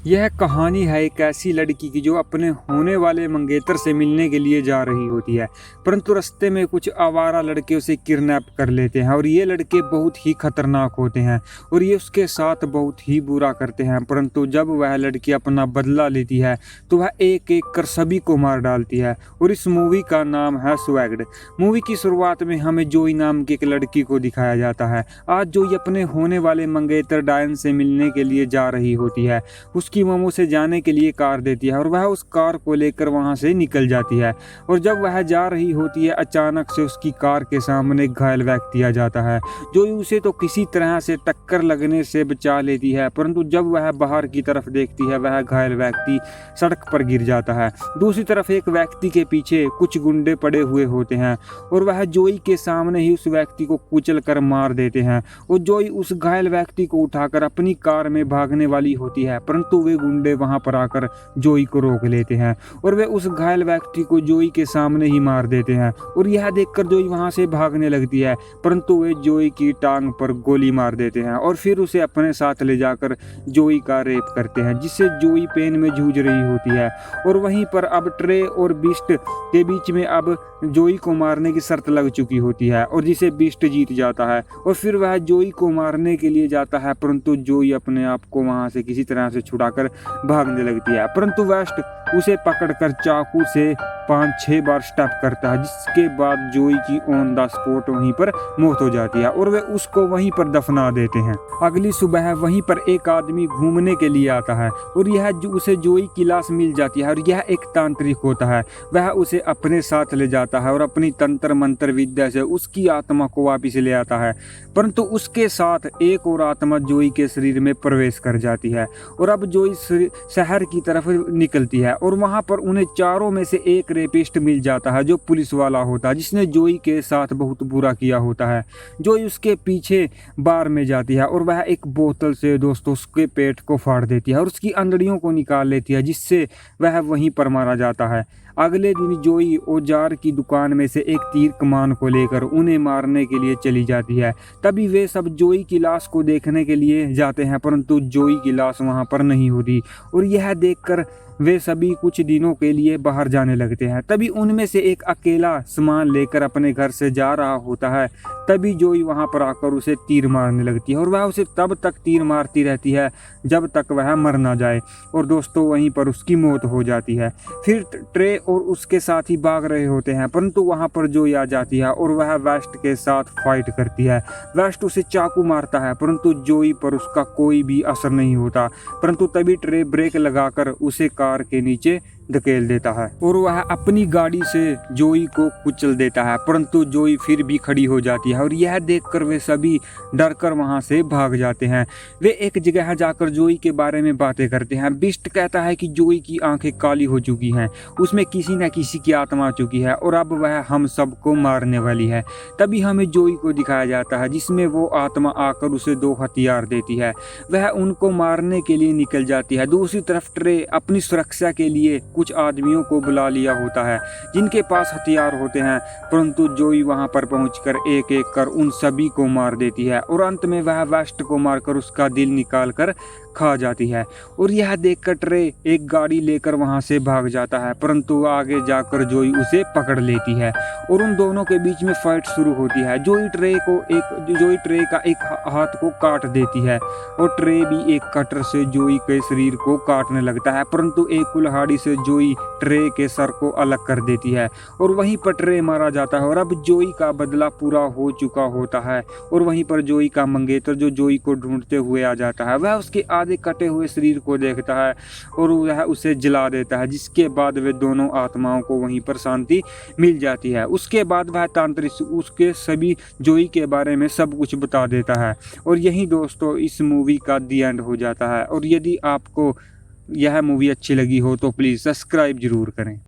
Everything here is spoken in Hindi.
यह कहानी है एक ऐसी लड़की की जो अपने होने वाले मंगेतर से मिलने के लिए जा रही होती है, परंतु रास्ते में कुछ आवारा लड़के उसे किडनैप कर लेते हैं और ये लड़के बहुत ही खतरनाक होते हैं और ये उसके साथ बहुत ही बुरा करते हैं। परंतु जब वह लड़की अपना बदला लेती है तो वह एक एक कर सभी को मार डालती है और इस मूवी का नाम है स्वैग्ड। मूवी की शुरुआत में हमें जोई नाम की एक लड़की को दिखाया जाता है। आज जोई अपने होने वाले मंगेतर डायन से मिलने के लिए जा रही होती है। उसकी मोमो से जाने के लिए कार देती है और वह उस कार को लेकर वहां से निकल जाती है और जब वह जा रही होती है अचानक से उसकी कार के सामने घायल व्यक्ति आ जाता है जो उसे तो किसी तरह से टक्कर लगने से बचा लेती है, परंतु जब वह बाहर की तरफ देखती है वह घायल व्यक्ति सड़क पर गिर जाता है। दूसरी तरफ एक व्यक्ति के पीछे कुछ गुंडे पड़े हुए होते हैं और वह जोई के सामने ही उस व्यक्ति को कुचल कर मार देते हैं और जोई उस घायल व्यक्ति को उठाकर अपनी कार में भागने वाली होती है, परंतु वे गुंडे वहां पर आकर जोई को रोक लेते हैं और वे उस घायल व्यक्ति को जोई के सामने ही मार देते हैं और यह देखकर जोई वहां से भागने लगती है, परंतु वे जोई की टांग पर गोली मार देते हैं और फिर उसे अपने साथ ले जाकर जोई का रेप करते हैं, जिससे जोई पेन में जूझ रही होती है। और वहीं पर अब ट्रे और बिस्ट के बीच में अब जोई को मारने की शर्त लग चुकी होती है और जिसे बिस्ट जीत जाता है और फिर वह जोई को मारने के लिए जाता है, परंतु जोई अपने आप को वहां से किसी तरह से छुड़ाकर भागने लगती है, परंतु वेस्ट उसे पकड़कर चाकू से 5-6 बार स्टैप करता है, जिसके बाद जोई की ऑन द स्पॉट वहीं पर मौत हो जाती है और वे उसको वहीं पर दफना देते हैं। अगली सुबह वहीं पर एक आदमी घूमने के लिए आता है और उसे जोई की लाश मिल जाती है और यह एक तांत्रिक होता है। वह उसे अपने साथ ले जाता है और अपनी तंत्र मंत्र विद्या से उसकी आत्मा को वापिस ले आता है, परंतु उसके साथ एक और आत्मा जोई के शरीर में प्रवेश कर जाती है और अब जोई शहर की तरफ निकलती है और वहां पर उन्हें चारों में से एक रेपिस्ट मिल जाता है जो पुलिस वाला होता है, जिसने जोई के साथ बहुत बुरा किया होता है। जोई उसके पीछे बार में जाती है और वह एक बोतल से दोस्तों उसके पेट को फाड़ देती है और उसकी अंदड़ियों को निकाल लेती है, जिससे वह वहीं पर मारा जाता है। अगले दिन जोई औजार की दुकान में से एक तीर कमान को लेकर उन्हें मारने के लिए चली जाती है। तभी वे सब जोई की लाश को देखने के लिए जाते हैं, परंतु जोई की लाश वहां पर नहीं होती और यह देखकर वे सभी कुछ दिनों के लिए बाहर जाने लगते हैं। तभी उनमें से एक अकेला सामान लेकर अपने घर से जा रहा होता है, तभी जोई वहां पर आकर उसे तीर मारने लगती है और वह उसे तब तक तीर मारती रहती है जब तक वह मर ना जाए और दोस्तों वहीं पर उसकी मौत हो जाती है। फिर ट्रे और उसके साथ ही भाग रहे होते हैं, परंतु वहां पर जोई आ जाती है और वह वेस्ट के साथ फाइट करती है। वेस्ट उसे चाकू मारता है परंतु जोई पर उसका कोई भी असर नहीं होता, परंतु तभी ट्रे ब्रेक लगाकर उसे कार के नीचे धकेल देता है और वह अपनी गाड़ी से जोई को कुचल देता है, परंतु जोई फिर भी खड़ी हो जाती है और यह देखकर वे सभी डरकर वहां से भाग जाते हैं। वे एक जगह जाकर जोई के बारे में बातें करते हैं। बिस्ट कहता है कि जोई की आंखें काली हो चुकी हैं, उसमें किसी न किसी की आत्मा आ चुकी है और अब वह हम सबको मारने वाली है। तभी हमें जोई को दिखाया जाता है जिसमें वो आत्मा आकर उसे 2 हथियार देती है, वह उनको मारने के लिए निकल जाती है। दूसरी तरफ ट्रे अपनी सुरक्षा के लिए कुछ आदमियों को बुला लिया होता है जिनके पास हथियार होते हैं, परंतु जोई वहां पर पहुंचकर एक एक कर उन सभी को मार देती है और अंत में वह वेस्ट को मारकर उसका दिल निकालकर खा जाती है और यह देखकर ट्रे एक गाड़ी लेकर वहां से भाग जाता है, परंतु आगे जाकर जोई उसे पकड़ लेती है और उन दोनों के बीच में फाइट शुरू होती है। जोई ट्रे का एक हाथ को काट देती है और ट्रे भी एक कटर से जोई के शरीर को काटने लगता है, परंतु एक कुल्हाड़ी से जोई ट्रे के सर को अलग कर देती है और वहीं पर ट्रे मारा जाता है और अब जोई का बदला पूरा हो चुका होता है और वहीं पर जोई का मंगेतर जो जोई को ढूंढते हुए आ जाता है, वह उसके आधे कटे हुए शरीर को देखता है और वह उसे जला देता है, जिसके बाद वे दोनों आत्माओं को वहीं पर शांति मिल जाती है। उसके बाद वह तांत्रिक उसके सभी जोई के बारे में सब कुछ बता देता है और यही दोस्तों इस मूवी का दी एंड हो जाता है। और यदि आपको यह मूवी अच्छी लगी हो तो प्लीज़ सब्सक्राइब जरूर करें।